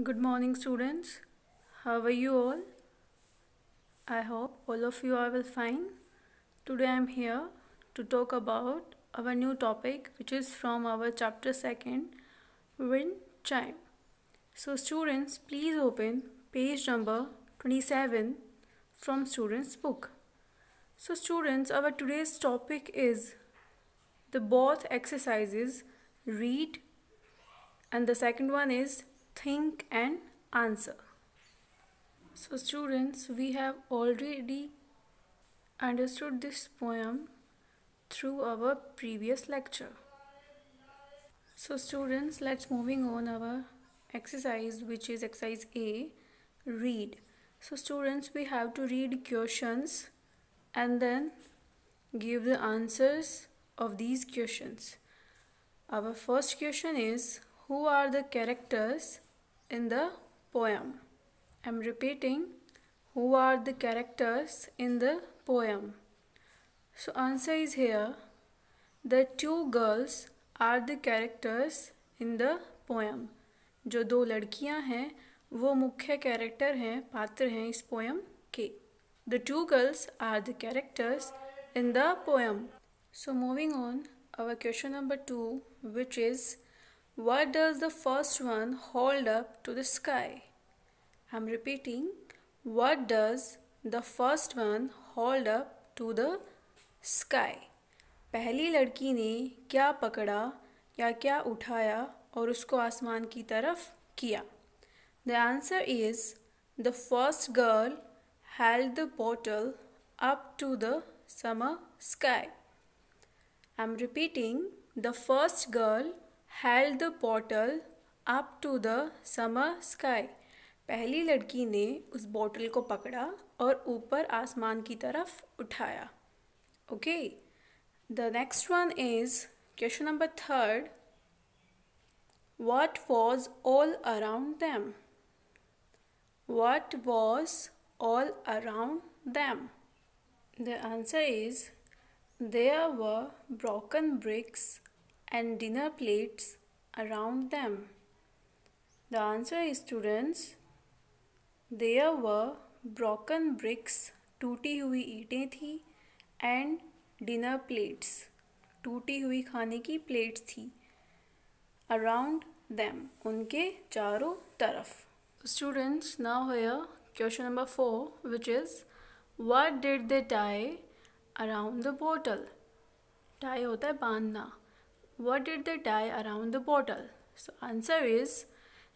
Good morning, students. How are you all? I hope all of you are well fine. Today I am here to talk about our new topic, which is from our chapter 2nd, Wind Chime. So, students, please open page number 27 from students' book. So, students, our today's topic is the both exercises read, and the second one is think and answer. So students, we have already understood this poem through our previous lecture. So students, let's moving on our exercise, which is exercise A, read. So students, we have to read questions and then give the answers of these questions. Our first question is, who are the characters in the poem? I'm repeating, who are the characters in the poem? So answer is here, the two girls are the characters in the poem. जो दो लड़कियां हैं वो मुख्य character हैं, पात्र हैं इस पोएम के. The two girls are the characters in the poem. So moving on, our question number 2, which is, what does the first one hold up to the sky? I'm repeating, what does the first one hold up to the sky? पहली लड़की ने क्या पकड़ा या क्या उठाया और उसको आसमान की तरफ किया? The answer is, the first girl held the bottle up to the summer sky. I'm repeating, the first girl held the bottle up to the summer sky. पहली लड़की ने उस बोतल को पकड़ा और ऊपर आसमान की तरफ उठाया. Okay, the next one is question number 3. What was all around them? What was all around them? The answer is, there were broken bricks and dinner plates around them. The answer is students, There were broken bricks, टूटी हुई ईंटें थी, and dinner plates, टूटी हुई खाने की plates थी, around them, उनके चारों तरफ. Students, now here question number 4, which is, what did they tie around the bottle? Tie होता है बांधना. What did they tie around the bottle? So answer is,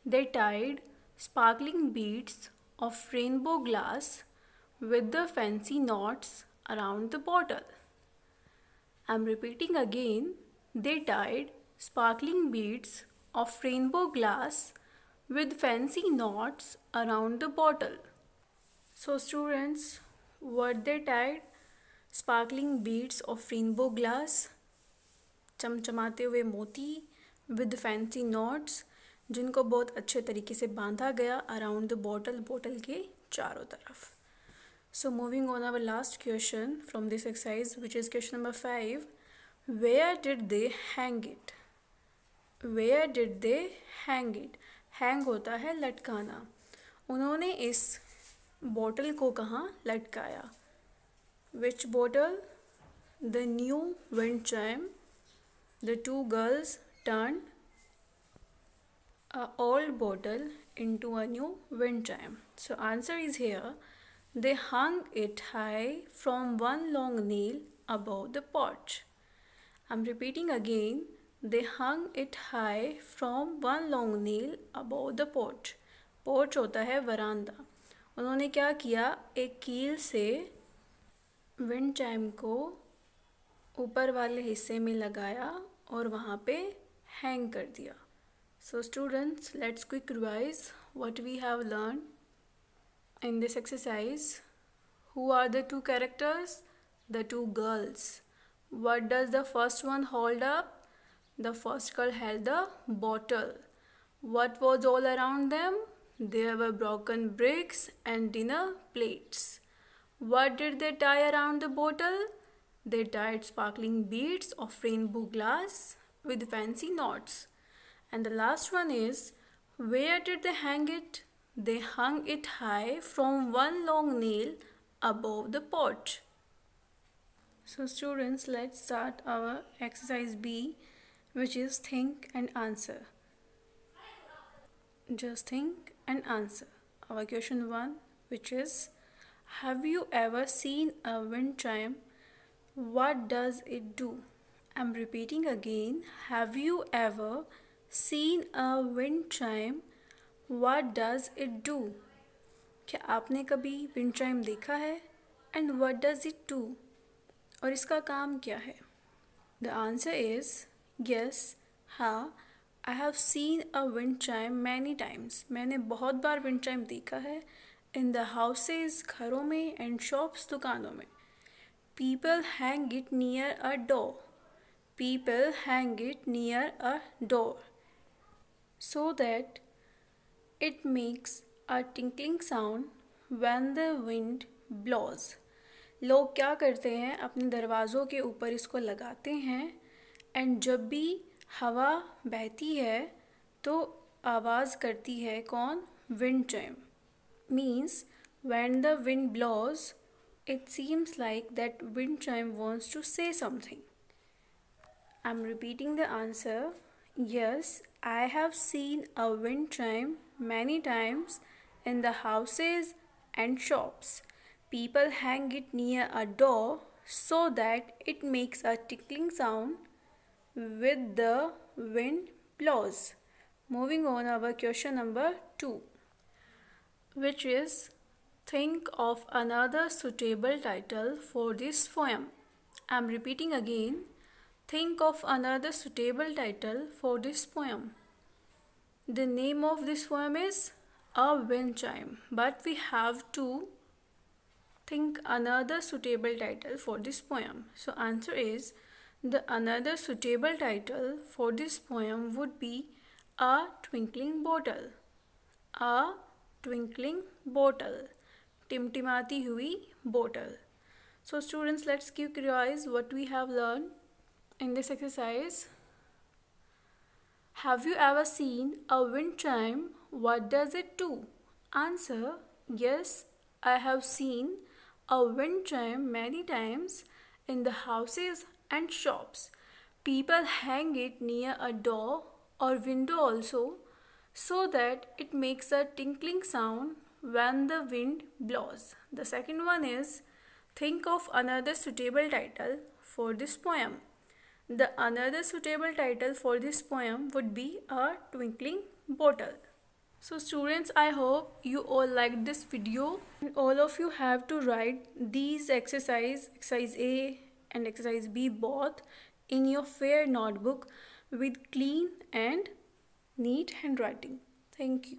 they tied sparkling beads of rainbow glass with the fancy knots around the bottle. I'm repeating again, they tied sparkling beads of rainbow glass with fancy knots around the bottle. So students, what they tied? Sparkling beads of rainbow glass, चमचमाते हुए मोती, with fancy knots, जिनको बहुत अच्छे तरीके से बांधा गया around the bottle, बोतल के चारों तरफ. So moving on our last question from this exercise, which is question number 5. Where did they hang it? Where did they hang it? Hang होता है लटकाना. उन्होंने इस बॉटल को कहाँ लटकाया? Which bottle? The new wind chime. The two girls turn a old bottle into a new wind chime. So answer is here, they hung it high from one long nail above the porch. I'm repeating again, they hung it high from one long nail above the porch. porch होता है वरांदा. उन्होंने क्या किया? एक कील से wind chime को ऊपर वाले हिस्से में लगाया और वहाँ पे हैंग कर दिया. So students, let's quick revise what we have learned in this exercise. Who are the two characters? The two girls. What does the first one hold up? The first girl held the bottle. What was all around them? There were broken bricks and dinner plates. What did they tie around the bottle? They tied sparkling beads of rainbow glass with fancy knots. And the last one is, Where did they hang it? They hung it high from one long nail above the porch. So students, let's start our exercise B, which is think and answer. Just think and answer. Our question 1, which is, have you ever seen a wind chime? What does it do? I'm repeating again. Have you ever seen a wind chime? What does it do? क्या आपने कभी wind chime देखा है? And what does it do? और इसका काम क्या है? The answer is yes, हाँ. I have seen a wind chime many times. मैंने बहुत बार wind chime देखा है. In the houses, घरों में, and shops, दुकानों में. People hang it near a door. People hang it near a door so that it makes a tinkling sound when the wind blows. लोग क्या करते हैं, अपने दरवाज़ों के ऊपर इसको लगाते हैं एंड जब भी हवा बहती है तो आवाज़ करती है कौन? Wind chime. Means when the wind blows, it seems like that wind chime wants to say something. I'm repeating the answer. Yes, I have seen a wind chime many times in the houses and shops. People hang it near a door so that it makes a tickling sound with the wind blows. Moving on, our question number 2, which is, think of another suitable title for this poem. I'm repeating again. Think of another suitable title for this poem. The name of this poem is A Wind Chime, but we have to think another suitable title for this poem. So answer is, the another suitable title for this poem would be A Twinkling Bottle. A Twinkling Bottle. टिमटिमाती हुई bottle. So students, let's revise what we have learned in this exercise. Have you ever seen a wind chime? What does it do? Answer: yes, I have seen a wind chime many times in the houses and shops. People hang it near a door or window also so that it makes a tinkling sound when the wind blows. The second one is, think of another suitable title for this poem. The another suitable title for this poem would be A Twinkling Bottle. So students, I hope you all liked this video. All of you have to write these exercise A and exercise B both in your fair notebook with clean and neat handwriting. Thank you.